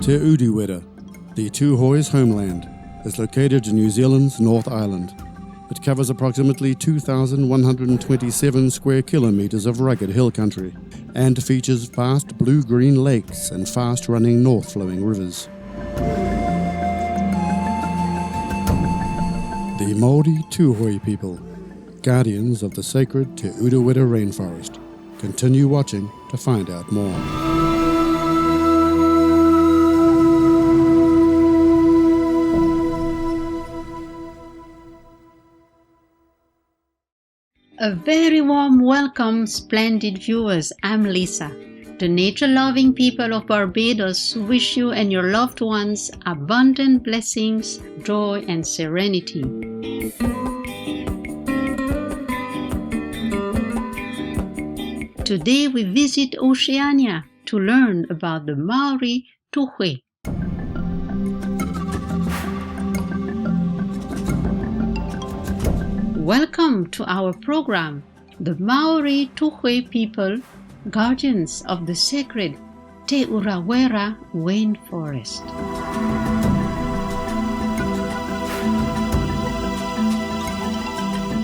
Te Urewera, the Tūhoe's homeland, is located in New Zealand's North Island. It covers approximately 2,127 square kilometres of rugged hill country and features vast blue-green lakes and fast-running north-flowing rivers. The Māori Tūhoe People, guardians of the Sacred Te Urewera Rainforest. Continue watching to find out more. A very warm welcome, splendid viewers. I'm Lisa. The nature-loving people of Barbados wish you and your loved ones abundant blessings, joy, and serenity. Today we visit Oceania to learn about the Māori Tūhoe. Welcome to our program, the Māori Tūhoe People Guardians of the Sacred Te Urewera Rainforest.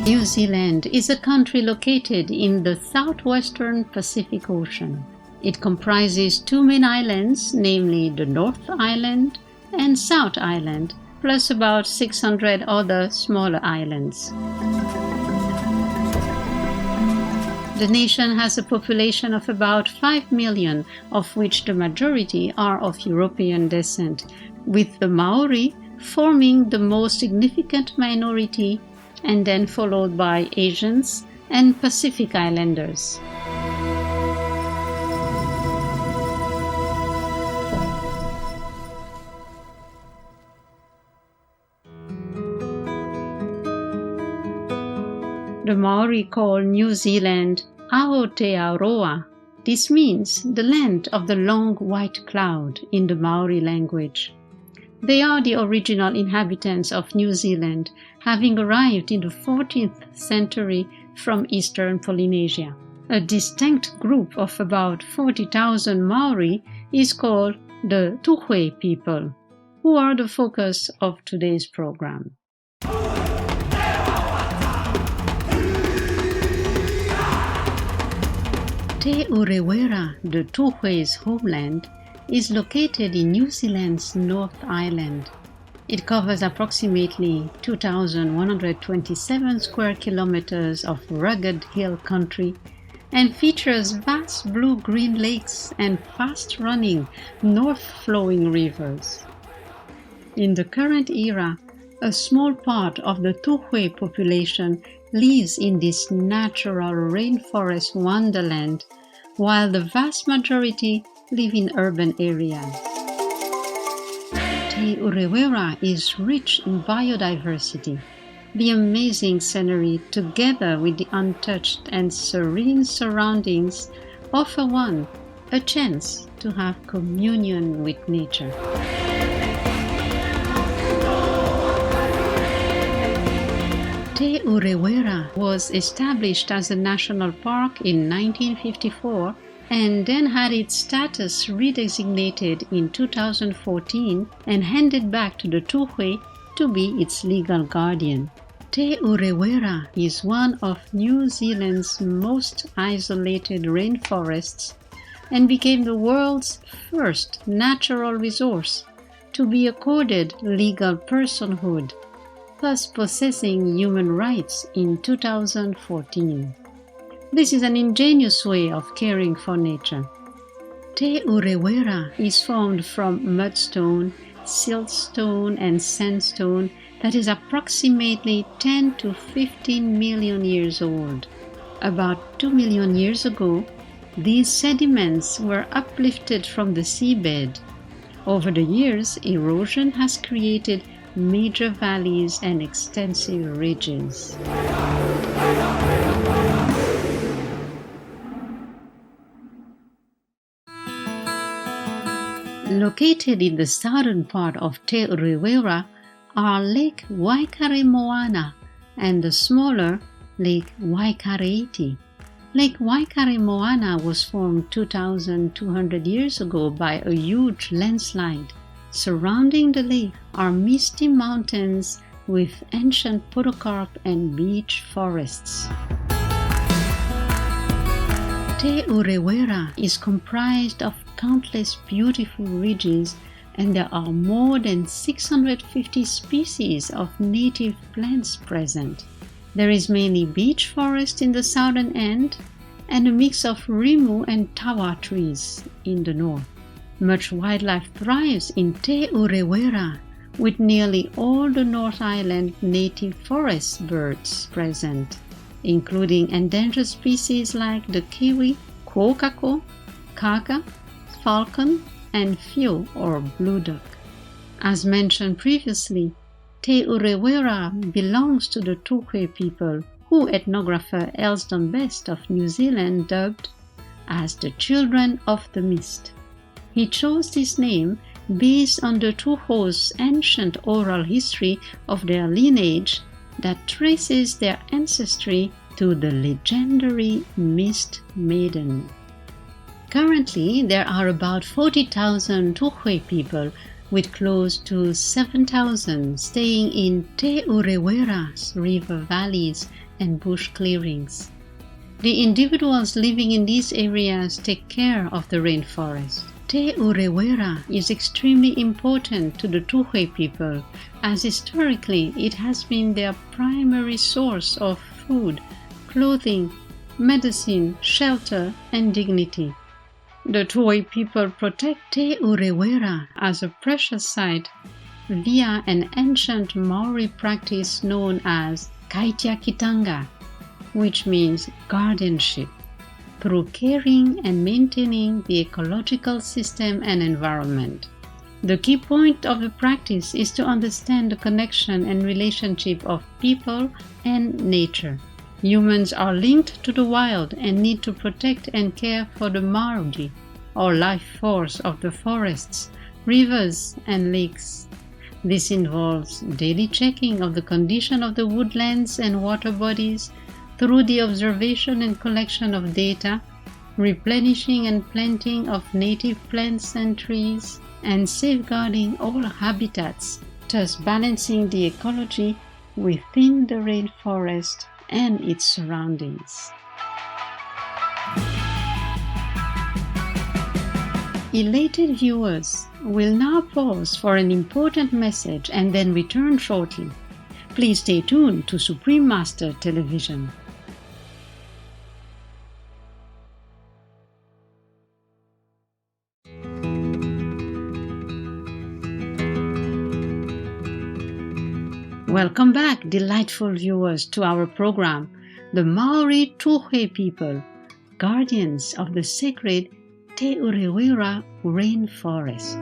New Zealand is a country located in the southwestern Pacific Ocean. It comprises two main islands, namely the North Island and South Island, plus about 600 other smaller islands. The nation has a population of about 5 million, of which the majority are of European descent, with the Maori forming the most significant minority, and then followed by Asians and Pacific Islanders. The Maori call New Zealand Aotearoa. This means the land of the long white cloud in the Maori language. They are the original inhabitants of New Zealand, having arrived in the 14th century from Eastern Polynesia. A distinct group of about 40,000 Maori is called the Tūhoe people, who are the focus of today's program. Te Urewera, the Tūhoe's homeland, is located in New Zealand's North Island. It covers approximately 2,127 square kilometers of rugged hill country and features vast blue-green lakes and fast-running, north-flowing rivers. In the current era, a small part of the Tūhoe population lives in this natural rainforest wonderland, while the vast majority live in urban areas. Te Urewera is rich in biodiversity. The amazing scenery, together with the untouched and serene surroundings, offer one a chance to have communion with nature. Te Urewera was established as a national park in 1954 and then had its status redesignated in 2014 and handed back to the Tūhoe to be its legal guardian. Te Urewera is one of New Zealand's most isolated rainforests and became the world's first natural resource to be accorded legal personhood, thus possessing human rights in 2014. This is an ingenious way of caring for nature. Te Urewera is formed from mudstone, siltstone, and sandstone that is approximately 10 to 15 million years old. About 2 million years ago, these sediments were uplifted from the seabed. Over the years, erosion has created major valleys and extensive ridges. Located in the southern part of Te Urewera are Lake Waikaremoana and the smaller Lake Waikareiti. Lake Waikaremoana was formed 2,200 years ago by a huge landslide. Surrounding the lake are misty mountains with ancient podocarp and beech forests. Te Urewera is comprised of countless beautiful ridges, and there are more than 650 species of native plants present. There is mainly beech forest in the southern end and a mix of rimu and tawa trees in the north. Much wildlife thrives in Te Urewera, with nearly all the North Island native forest birds present, including endangered species like the kiwi, kokako, kaka, falcon, and few or blue duck. As mentioned previously, Te Urewera belongs to the Tūhoe people, who ethnographer Elston Best of New Zealand dubbed as the Children of the Mist. He chose this name based on the Tūhoe's ancient oral history of their lineage that traces their ancestry to the legendary Mist Maiden. Currently, there are about 40,000 Tūhoe people, with close to 7,000 staying in Te Urewera's river valleys and bush clearings. The individuals living in these areas take care of the rainforest. Te Urewera is extremely important to the Tūhoe people, as historically it has been their primary source of food, clothing, medicine, shelter, and dignity. The Tūhoe people protect Te Urewera as a precious site via an ancient Maori practice known as kaitiakitanga, which means guardianship, through caring and maintaining the ecological system and environment. The key point of the practice is to understand the connection and relationship of people and nature. Humans are linked to the wild and need to protect and care for the mauri, or life force of the forests, rivers, and lakes. This involves daily checking of the condition of the woodlands and water bodies through the observation and collection of data, replenishing and planting of native plants and trees, and safeguarding all habitats, thus balancing the ecology within the rainforest and its surroundings. Elated viewers will now pause for an important message and then return shortly. Please stay tuned to Supreme Master Television. Welcome back, delightful viewers, to our program, the Māori Tūhoe People, Guardians of the Sacred Te Urewera Rainforest.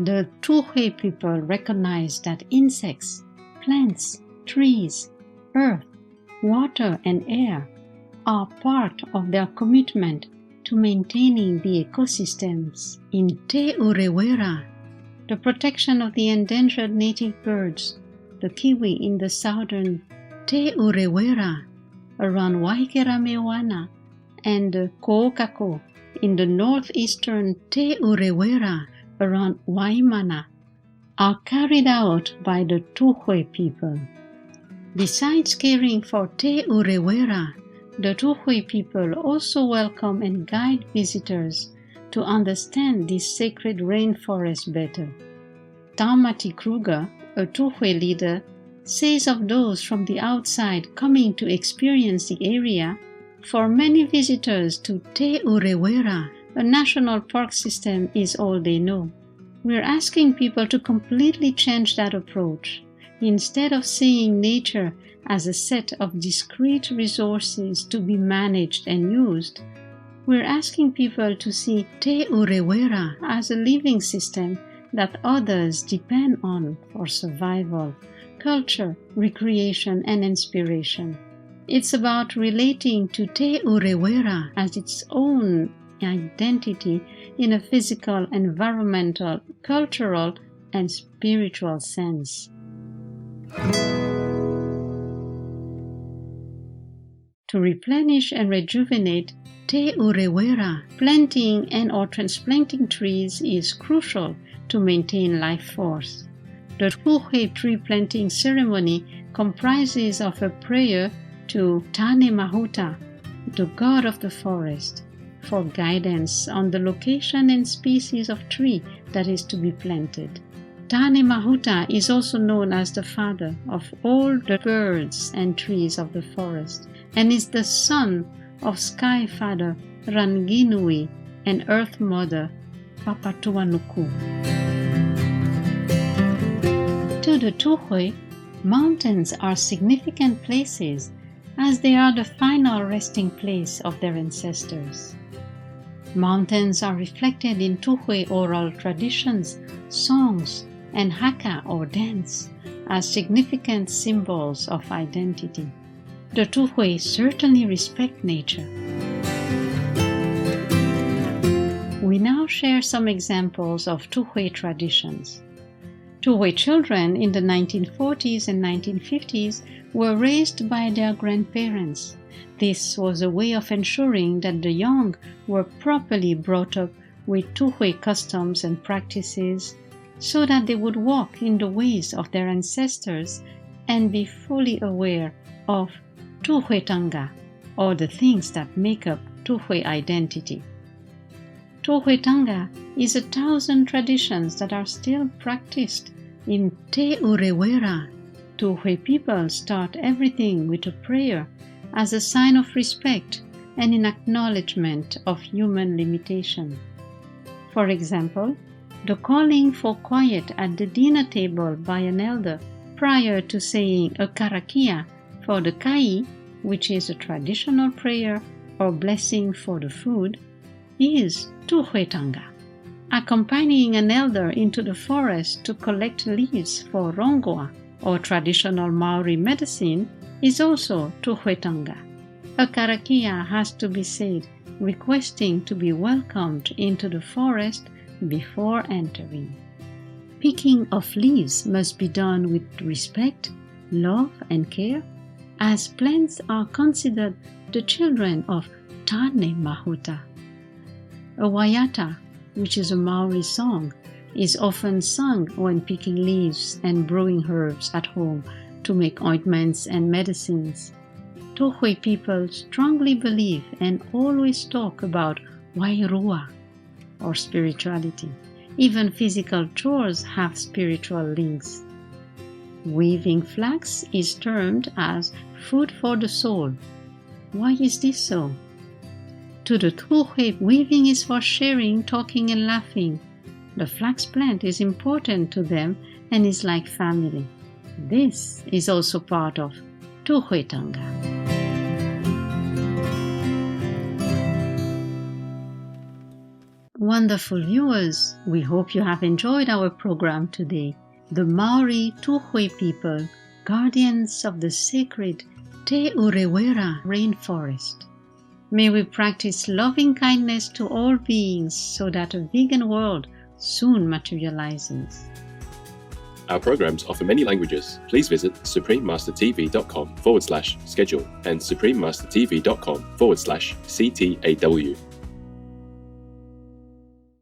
The Tūhoe people recognize that insects, plants, trees, earth, water, and air are part of their commitment to maintaining the ecosystems in Te Urewera. The protection of the endangered native birds, the kiwi in the southern Te Urewera around Waikaremoana and the kokako in the northeastern Te Urewera around Waimana are carried out by the Tūhoe people. Besides caring for Te Urewera, the Tūhoe people also welcome and guide visitors to understand this sacred rainforest better. Taumati Kruger, a Tūhoe leader, says of those from the outside coming to experience the area, for many visitors to Te Urewera, a national park system is all they know. We're asking people to completely change that approach. Instead of seeing nature as a set of discrete resources to be managed and used, we're asking people to see Te Urewera as a living system that others depend on for survival, culture, recreation, and inspiration. It's about relating to Te Urewera as its own identity in a physical, environmental, cultural, and spiritual sense. To replenish and rejuvenate Te Urewera, planting and or transplanting trees is crucial to maintain life force. The Tūhoe tree planting ceremony comprises of a prayer to Tane Mahuta, the god of the forest, for guidance on the location and species of tree that is to be planted. Tane Mahuta is also known as the father of all the birds and trees of the forest, and is the son of Sky Father Ranginui and Earth Mother Papatuanuku. To the Tūhoe, mountains are significant places as they are the final resting place of their ancestors. Mountains are reflected in Tūhoe oral traditions, songs, and haka or dance as significant symbols of identity. The Tūhoe certainly respect nature. We now share some examples of Tūhoe traditions. Tūhoe children in the 1940s and 1950s were raised by their grandparents. This was a way of ensuring that the young were properly brought up with Tūhoe customs and practices so that they would walk in the ways of their ancestors and be fully aware of Tūhoetanga, or the things that make up Tūhoe identity. Tūhoetanga is 1,000 traditions that are still practiced in Te Urewera. Tūhoe people start everything with a prayer as a sign of respect and in acknowledgement of human limitation. For example, the calling for quiet at the dinner table by an elder prior to saying a karakia for the kai, which is a traditional prayer or blessing for the food, is Tūhoetanga. Accompanying an elder into the forest to collect leaves for rongoa, or traditional Maori medicine, is also Tūhoetanga. A karakia has to be said requesting to be welcomed into the forest before entering. Picking of leaves must be done with respect, love, and care, as plants are considered the children of Tane Mahuta. A waiata, which is a Maori song, is often sung when picking leaves and brewing herbs at home to make ointments and medicines. Tūhoe people strongly believe and always talk about wairua, or spirituality. Even physical chores have spiritual links. Weaving flax is termed as food for the soul. Why is this so? To the Tūhoe, weaving is for sharing, talking, and laughing. The flax plant is important to them and is like family. This is also part of Tūhoetanga. Wonderful viewers, we hope you have enjoyed our program today. The Māori Tūhoe People, Guardians of the Sacred Te Urewera Rainforest. May we practice loving kindness to all beings so that a vegan world soon materializes. Our programs offer many languages. Please visit suprememastertv.com/schedule and suprememastertv.com/CTAW.